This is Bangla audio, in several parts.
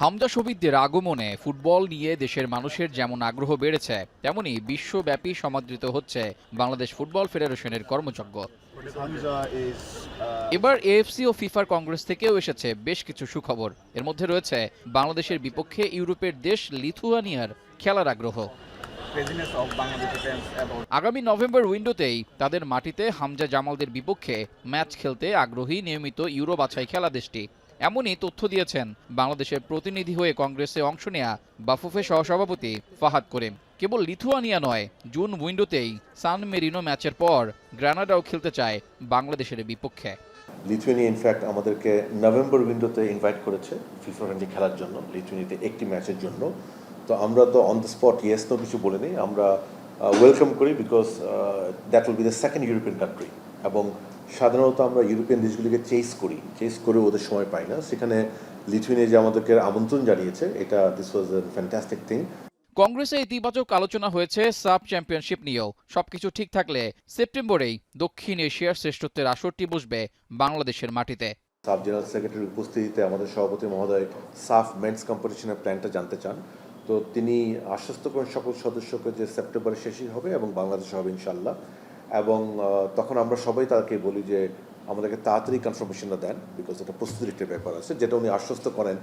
হামজা শফিকদের আগমনে ফুটবল নিয়ে দেশের মানুষের যেমন আগ্রহ বেড়েছে, তেমনি বিশ্বব্যাপী সমাদৃত হচ্ছে বাংলাদেশ ফুটবল ফেডারেশনের কর্মযজ্ঞ। এবার এএফসি ও ফিফার কংগ্রেস থেকেও এসেছে বেশ কিছু সুখবর। এর মধ্যে রয়েছে বাংলাদেশের বিপক্ষে ইউরোপের দেশ লিথুয়ানিয়ার খেলার আগ্রহ। আগামী নভেম্বর উইন্ডোতেই তাদের মাটিতে হামজা জামালদের বিপক্ষে ম্যাচ খেলতে আগ্রহী নিয়মিত ইউরো বাছাই খেলা দেশটি। এমনই তথ্য দিয়েছেন বাংলাদেশের প্রতিনিধি হয়ে কংগ্রেসে অংশ নেয়া বাফুফে সহসভাপতি ফাহাদ করিম। কেবল লিথুয়ানিয়া নয়, জুন উইন্ডোতেই সান মেরিনো ম্যাচের পর গ্রানাডাও খেলতে চায় বাংলাদেশের বিপক্ষে। লিথুয়ানিয়া ইনফ্যাক্ট আমাদেরকে নভেম্বর উইন্ডোতে ইনভাইট করেছে ফিফা ফ্রেন্ডলি খেলার জন্য, লিথুয়ানিয়াতে একটি ম্যাচের জন্য। তো আমরা তো on the spot yes no কিছু বলিনি, আমরা ওয়েলকাম করি, because that will be the second European country. এবং সাধারণত আমরা ইউরোপিয়ান দেশগুলিকে চেস করে ওদের সময় পাই না। সেখানে লিথুয়ানিয়া যে আমাদেরকে আমন্ত্রণ জানিয়েছে, এটা this was a fantastic thing. কংগ্রেসে ইতিবাচক আলোচনা হয়েছে সাব চ্যাম্পিয়নশিপ নিয়েও। সবকিছু ঠিক থাকলে সেপ্টেম্বরেই দক্ষিণ এশিয়ার শ্রেষ্ঠত্বের আসরটি বসবে বাংলাদেশের মাটিতে। সাব জেনারেল সেক্রেটারির উপস্থিতিতে আমাদের সভাপতি মহোদয় সাফ মেন্স কম্পিটিশনের প্ল্যানটা জানতে চান। তো তিনি আশ্বস্ত করেন সকল সদস্যকে যে সেপ্টেম্বরের শেষই হবে এবং বাংলাদেশে হবে ইনশাল্লাহ। এবং তখন আমরা সবাই তাকে বলি যে আমাদেরকে তাড়াতাড়ি কনফার্মেশনটা দেন, বিকজ এটা প্রস্তুতির একটা ব্যাপার আছে, যেটা উনি আশ্বস্ত করেন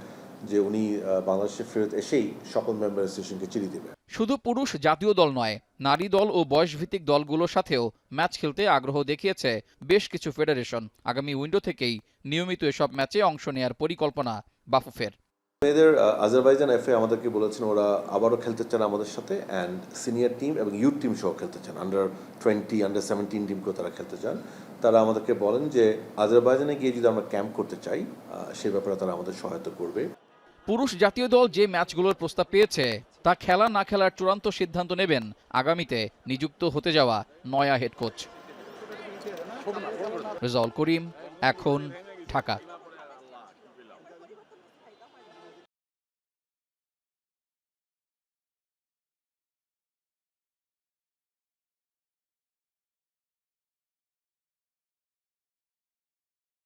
যে উনি বাংলাদেশে ফেরত এসেই সকল মেম্বার অ্যাসোসিয়েশনকে চিঠি দেবেন। শুধু পুরুষ জাতীয় দল নয়, নারী দল ও বয়সভিত্তিক দলগুলোর সাথেও ম্যাচ খেলতে আগ্রহ দেখিয়েছে বেশ কিছু ফেডারেশন। আগামী উইন্ডো থেকেই নিয়মিত এসব ম্যাচে অংশ নেয়ার পরিকল্পনা বাফুফের। মেয়েদের আজারবাইজান এফএ আমাদেরকে বলেছেন ওরা আবারও খেলতে চান আমাদের সাথে, অ্যান্ড সিনিয়র টিম এবং ইউথ টিম সহ খেলতে চান, আন্ডার 20, আন্ডার 17 টিমকেও তারা খেলতে চান। তারা আমাদেরকে বলেন যে আজারবাইজানে গিয়ে যদি আমরা ক্যাম্প করতে চাই, সে ব্যাপারে তারা আমাদের সহায়তা করবে। পুরুষ জাতীয় দল যে ম্যাচগুলোর প্রস্তাব পেয়েছে তা খেলা না খেলার চূড়ান্ত সিদ্ধান্ত নেবেন আগামীতে নিযুক্ত হতে যাওয়া নয়া হেড কোচ। রেজাউল করিম, এখন, ঢাকা।